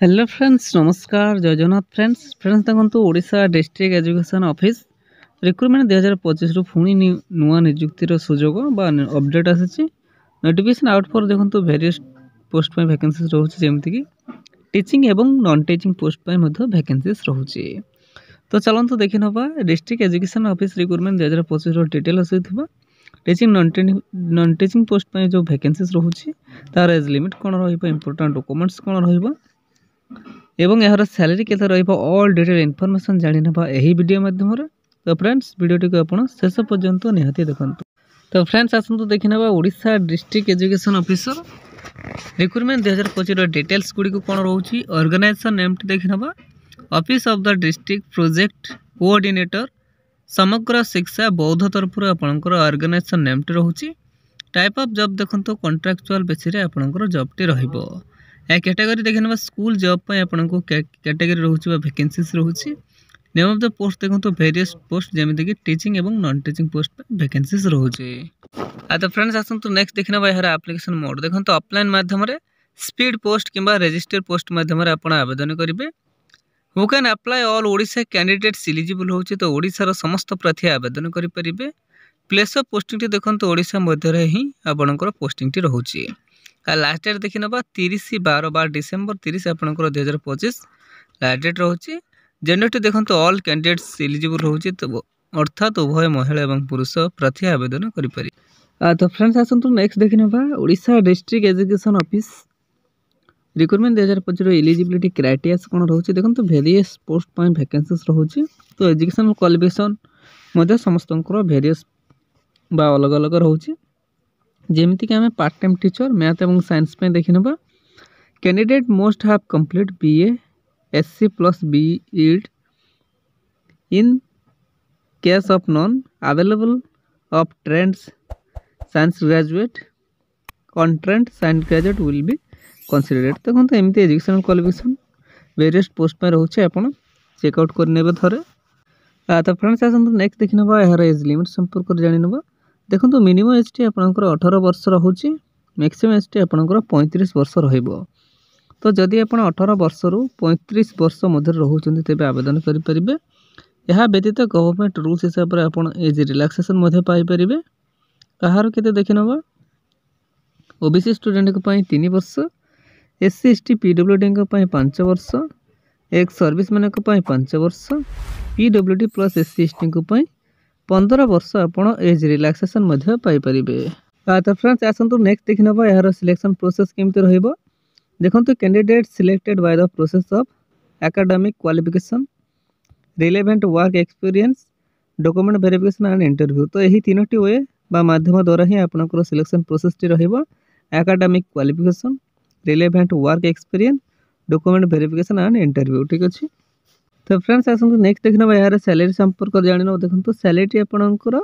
Hello friends नमस्कार जय Jagannath friends देखो Odisha district education office recruitment 2025 रु पुणी नुआ नियुक्तिर सुजोग अपडेट आसी नोटिफिकेशन आउट फॉर देखो वेरियस पोस्ट पे वैकेंसीज रोचे जमीक टीचिंग एवं नॉन टीचिंग पोस्ट पे वैकेंसीज रोचे। तो चलते देखी ना district education office recruitment 2025 detail आसी टीचिंग नॉन टीचिंग पोस्ट पे जो वैकेंसीज रोचे तार एज लिमिट कौन रॉर्टाट डॉक्यूमेंट्स कौन रहा एवं यार सैलरी के ऑल डिटेल इनफॉरमेशन जानी यही वीडियो माध्यम। तो फ्रेंड्स वीडियो को आप शेष पर्यंत निहाती देखु। तो फ्रेंड्स आसतु देखी ना Odisha district education officer recruitment 2025 details Gudi कौन रोचे ऑर्गेनाइजेशन नेम देखी ना office of the district project coordinator समग्र शिक्षा बौद्ध तरफ आपंकर ऑर्गेनाइजेशन नेम रोचे। टाइप ऑफ जॉब देखो कॉन्ट्रैक्चुअल बेसिस आपंकर जॉब टी रहिबो। या कैटेगरी देखे ना स्कूल जॉब पे आपको कैटेगरी रोचे वैकेंसीज रोचे। नेम ऑफ द पोस्ट देखो वेरियस पोस्ट जमीक टीचिंग एवं नॉन टीचिंग पोस्ट पे वैकेंसीज रोचे। तो फ्रेंड्स आसतु नेक्स्ट देखना यार एप्लिकेशन मोड देखो ऑफलाइन माध्यम स्पीड पोस्ट किंबा रजिस्टर पोस्ट माध्यम आप आवेदन करेंगे। Who can apply all Odisha candidates eligible होची तो ओडिशार समस्त प्रार्थी आवेदन करेंगे। प्लेस ऑफ पोस्टिंग देखो ओडिशा मध्य ही आपंकर पोस्टिंग रोचे। लास्ट डेट देखी ना 30/12 डिसेम्बर 30 आपंकर 2025 लास्ट डेट रोचे। जेंडर देखो ऑल कैंडिडेट्स इलिजिबल रोचे तो अर्थात उभय महिला और पुरुष प्रार्थी आवेदन करें। तो फ्रेंड्स आसतु नेक्स्ट देखी ना Odisha district education office recruitment 2025 eligibility criteria कौन रोचे देखो वेरियस पोस्ट पर वैकेंसीज रोचे। तो एजुकेशनल क्वालिफिकेशन समस्त वेरियस अलग अलग रोचे जमीक आम पार्ट टाइम टीचर मैथ और साइंस पे देखी ना candidate must have complete BA SC plus BEd in case of non available of trained science graduate untrained science graduate will be considered. देखो एमती एजुकेशनल क्वालिफिकेशन वेरियस पोस्ट पे रोचे आप checkout कर थे। तो फ्रेंड्स आसतु नेक्स्ट देखी ना यार एज लिमिट संपर्क जानी ना देखो मिनिमम एज टी आपंकर 18 वर्ष रोचे मैक्सिमम एज टी आपंकर 35 वर्ष रहिबो। तो जदि आप 18 वर्ष रु 35 वर्ष मध्य रोचते तेज आवेदन करेंगे। यह व्यतीत गवर्नमेंट रूल्स हिसाब से आप एज रिलैक्सेशन पाइपर। कहार के देखी ना OBC स्टूडेंट 3 वर्ष SC ST PWD 5 वर्ष एक सर्विस मैन 5 वर्ष PWD प्लस SC ST 15 वर्ष आपड़ एज रिलैक्सेशन पाइपर। तो फ्रेंड्स आसतु नेक्स्ट देखी ना यार सिलेक्शन प्रोसेस केमती रहिबो। देखो candidate selected by the process of academic qualification relevant work experience document verification and interview. तो यही तीनोटी वे माध्यम द्वारा ही आपंकर सिलेक्शन प्रोसेस टी रहिबो। Academic qualification relevant work experience document verification and interview ठीक अच्छे। तो फ्रेंड्स आसतु नेक्स्ट देखना यार सैलरी संपर्क जान देखो सैलरी आपंकर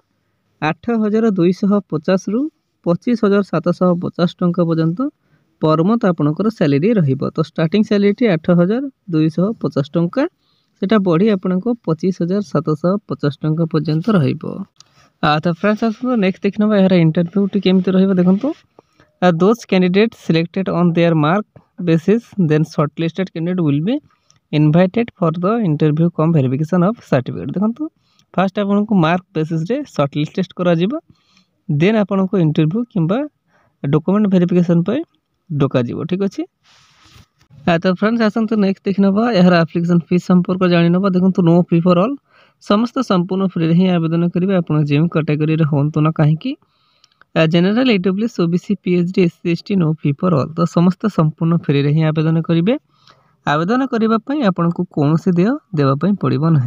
8,250 रु 25,750 टंका पर्यंत पर मंथ आपंकर सैलरी रहिबो। तो स्टार्टिंग सैलरी 8,250 टंका सेटा बढ़ी आपको 25,750 टंका पर्यंत रहिबो। तो फ्रेंड्स आसतु नेक्स्ट देखना यार इंटरव्यू टी केमती रहिबो देखो those candidate selected on their mark basis then shortlisted candidate will be invited for the interview cum verification of certificate. देखो फास्ट आपको मार्क बेसिस रे शॉर्टलिस्टेड करा जिबो देन आपको इंटरव्यू किंबा डॉक्यूमेंट वेरिफिकेशन पे डका जिवो ठीक अच्छे। तो फ्रेंड्स आसतु नेक्स्ट देखी ना यार एप्लिकेशन फीस संपर्क जानी ना देखो नो फी फॉर ऑल समस्त संपूर्ण फ्री ही आवेदन करेंगे आप जो कैटेगरी हूँ ना कहीं general EWS OBC PhD SC ST no fee for all. तो समस्त संपूर्ण फ्री ही आवेदन करेंगे। आवेदन करने आपको कौन देय देवाई पड़ो ना।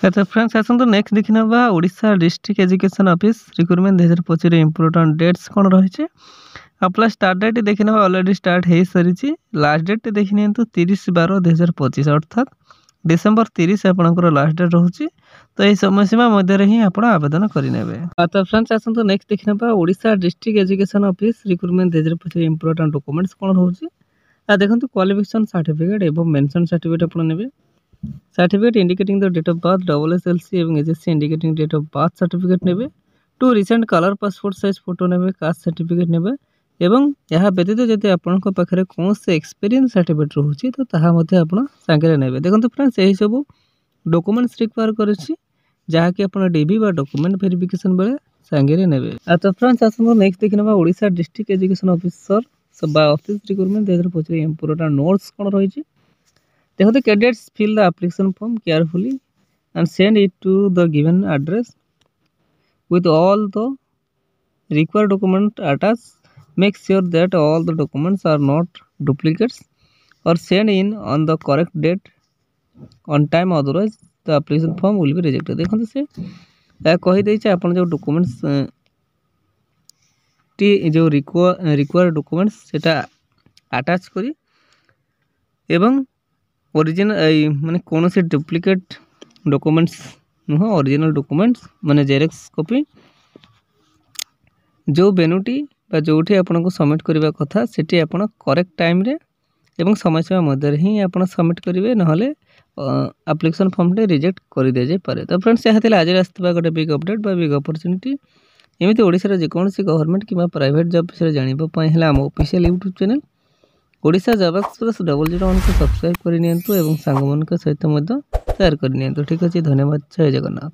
तो फ्रेंड्स आसतु नेक्स्ट देखी ना Odisha district education office recruitment 2025 important dates कौन रही। अप्लाई स्टार्ट डेट देखी ना ऑलरेडी स्टार्ट हो सारी। लास्ट डेट देखी नि 30/12/2025 अर्थात डिसेम्बर 30 आपंकर लास्ट डेट रोचे। तो यही समय सीमा मध्य ही आप आवेदन करेंगे। तो फ्रेंड्स आसतु नेक्स्ट देखी ना Odisha district education office recruitment 2025 important documents कौन रोचे। देखो क्वालिफिकेशन सर्टिफिकेट एवं मेंशन सर्टिफिकेट आप ने certificate indicating the date of birth SSLC और HSC indicating date of birth certificate ने 2 recent colour passport size photo ने कास्ट सर्टिफिकेट ने एवं यह व्यतीत जदि आपण पाखे कौन से एक्सपीरियंस सर्टिफिकेट रोचे तो ताहा मध्य आप सांगे ने देखो फ्रेंड्स यही सब डॉक्यूमेंट्स रिक्वायर करुच्ची जहाँकि आप डीबी बा डॉक्यूमेंट वेरिफिकेशन बेले सांगे ने तो फ्रेंड्स आसो नेक्स्ट देखी ना Odisha district education officer office recruitment 2025 important notes कौन रही देखो cadets fill the application form carefully and send it to the given address with all the required document attached. Make sure that all the documents are not duplicates or sent in on the correct date on time, otherwise the application form will be rejected. देखो से कही देइछे आपण जो documents T जो required documents सेटा attach करी एवं original माने कौन से डुप्लिकेट डॉक्यूमेंट्स नुह ओरिजिनल डॉक्यूमेंट्स माने जेरॉक्स कॉपी जो बेनुटी बा जोठी आपन को सबमिट करबा कथा सेठी आपन करेक्ट टाइम रे एवं समय समय मध्य ही आपन सबमिट करिवे नहले एप्लिकेशन फॉर्म टे रिजेक्ट कर दे जाय पारे। तो फ्रेंड्स यह आज आसता गोटे बिग अपडेट बा बिग अपॉर्चुनिटी एमती ओडिशा जेकोसी गवर्नमेंट कि प्राइवेट जॉब विषय जानापी आम official YouTube channel Odisha job express 001 को सब्सक्राइब करनी और सांग मान सहित शेयर करनी। ठीक अच्छे, धन्यवाद। जय जगन्नाथ।